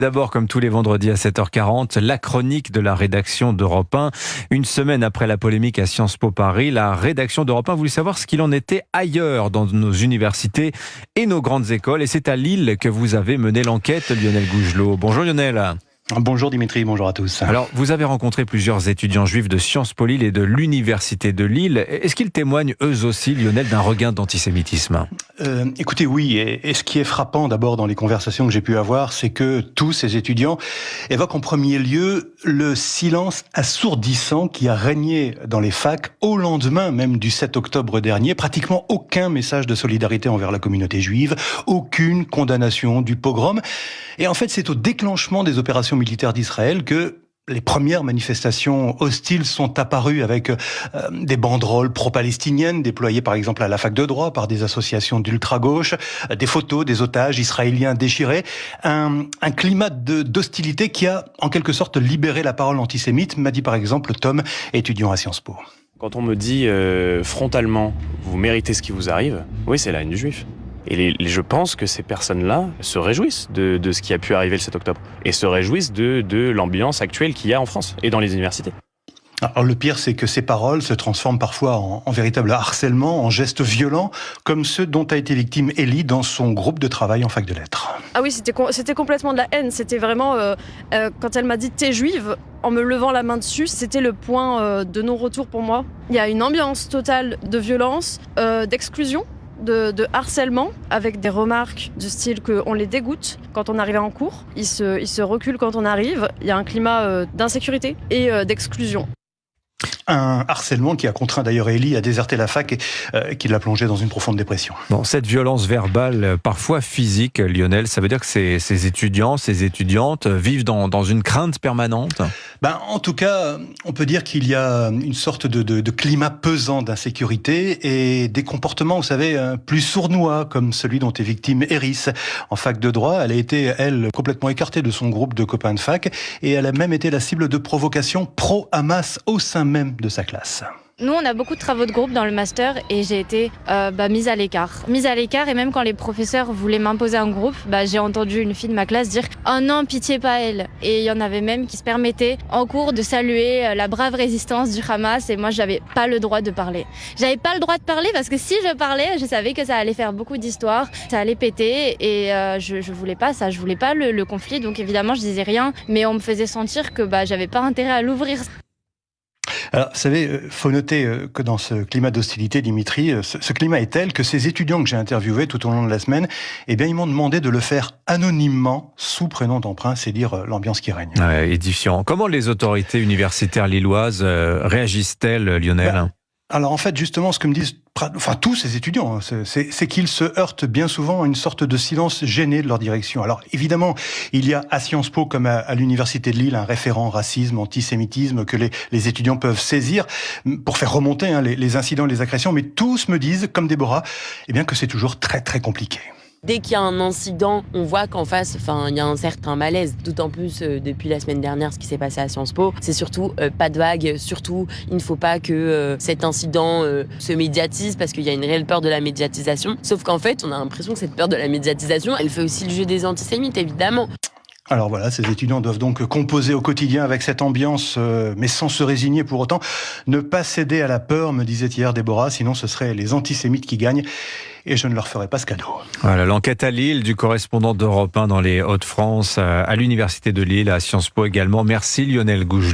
D'abord, comme tous les vendredis à 7h40, la chronique de la rédaction d'Europe 1. Une semaine après la polémique à Sciences Po Paris, la rédaction d'Europe 1 voulait savoir ce qu'il en était ailleurs dans nos universités et nos grandes écoles. Et c'est à Lille que vous avez mené l'enquête, Lionel Gougelot. Bonjour Lionel. Bonjour Dimitri, bonjour à tous. Alors, vous avez rencontré plusieurs étudiants juifs de Sciences Po Lille et de l'Université de Lille. Est-ce qu'ils témoignent eux aussi, Lionel, d'un regain d'antisémitisme ? Écoutez, oui, et ce qui est frappant d'abord dans les conversations que j'ai pu avoir, c'est que tous ces étudiants évoquent en premier lieu le silence assourdissant qui a régné dans les facs au lendemain même du 7 octobre dernier. Pratiquement aucun message de solidarité envers la communauté juive, aucune condamnation du pogrom. Et en fait, c'est au déclenchement des opérations militaires d'Israël que les premières manifestations hostiles sont apparues avec des banderoles pro-palestiniennes déployées par exemple à la fac de droit par des associations d'ultra-gauche, des photos des otages israéliens déchirés, un climat d'hostilité qui a en quelque sorte libéré la parole antisémite, m'a dit par exemple Tom, étudiant à Sciences Po. Quand on me dit frontalement « vous méritez ce qui vous arrive », oui, c'est la haine du juif. Et je pense que ces personnes-là se réjouissent de ce qui a pu arriver le 7 octobre et se réjouissent de l'ambiance actuelle qu'il y a en France et dans les universités. Alors le pire, c'est que ces paroles se transforment parfois en véritable harcèlement, en gestes violents, comme ceux dont a été victime Ellie dans son groupe de travail en fac de lettres. Ah oui, c'était complètement de la haine. C'était vraiment, quand elle m'a dit « t'es juive », en me levant la main dessus, c'était le point de non-retour pour moi. Il y a une ambiance totale de violence, d'exclusion, de harcèlement, avec des remarques du style qu'on les dégoûte quand on arrive en cours. Ils se reculent quand on arrive. Il y a un climat d'insécurité et d'exclusion. Un harcèlement qui a contraint d'ailleurs Ellie à déserter la fac et qui l'a plongée dans une profonde dépression. Bon, cette violence verbale, parfois physique, Lionel, ça veut dire que ces étudiants, ces étudiantes vivent dans une crainte permanente ? En tout cas, on peut dire qu'il y a une sorte de climat pesant d'insécurité et des comportements, vous savez, plus sournois, comme celui dont est victime Eris en fac de droit. Elle a été, elle, complètement écartée de son groupe de copains de fac et elle a même été la cible de provocations pro-Hamas au sein même de sa classe. Nous, on a beaucoup de travaux de groupe dans le master et j'ai été mise à l'écart. Mise à l'écart et même quand les professeurs voulaient m'imposer un groupe, j'ai entendu une fille de ma classe dire « Oh non, pitié pas elle !» Et il y en avait même qui se permettaient en cours de saluer la brave résistance du Hamas et moi, j'avais pas le droit de parler. J'avais pas le droit de parler parce que si je parlais, je savais que ça allait faire beaucoup d'histoires, ça allait péter et je voulais pas ça, je voulais pas le conflit, donc évidemment, je disais rien, mais on me faisait sentir que j'avais pas intérêt à l'ouvrir. Alors, vous savez, faut noter que dans ce climat d'hostilité, Dimitri, ce climat est tel que ces étudiants que j'ai interviewés tout au long de la semaine, ils m'ont demandé de le faire anonymement, sous prénom d'emprunt, c'est dire l'ambiance qui règne. Ouais, édifiant. Comment les autorités universitaires lilloises réagissent-elles, Lionel ? Alors en fait, justement, ce que me disent tous ces étudiants, c'est qu'ils se heurtent bien souvent à une sorte de silence gêné de leur direction. Alors évidemment, il y a à Sciences Po comme à l'Université de Lille un référent racisme, antisémitisme que les étudiants peuvent saisir pour faire remonter les incidents, les agressions, mais tous me disent, comme Déborah, que c'est toujours très très compliqué. Dès qu'il y a un incident, on voit qu'en face, il y a un certain malaise. D'autant plus depuis la semaine dernière, ce qui s'est passé à Sciences Po. C'est surtout pas de vague. Surtout, il ne faut pas que cet incident se médiatise parce qu'il y a une réelle peur de la médiatisation. Sauf qu'en fait, on a l'impression que cette peur de la médiatisation, elle fait aussi le jeu des antisémites, évidemment. Alors voilà, ces étudiants doivent donc composer au quotidien avec cette ambiance, mais sans se résigner pour autant. Ne pas céder à la peur, me disait hier Déborah, sinon ce seraient les antisémites qui gagnent. Et je ne leur ferai pas ce cadeau. Voilà, l'enquête à Lille du correspondant d'Europe 1 dans les Hauts-de-France, à l'Université de Lille, à Sciences Po également. Merci Lionel Gougelot.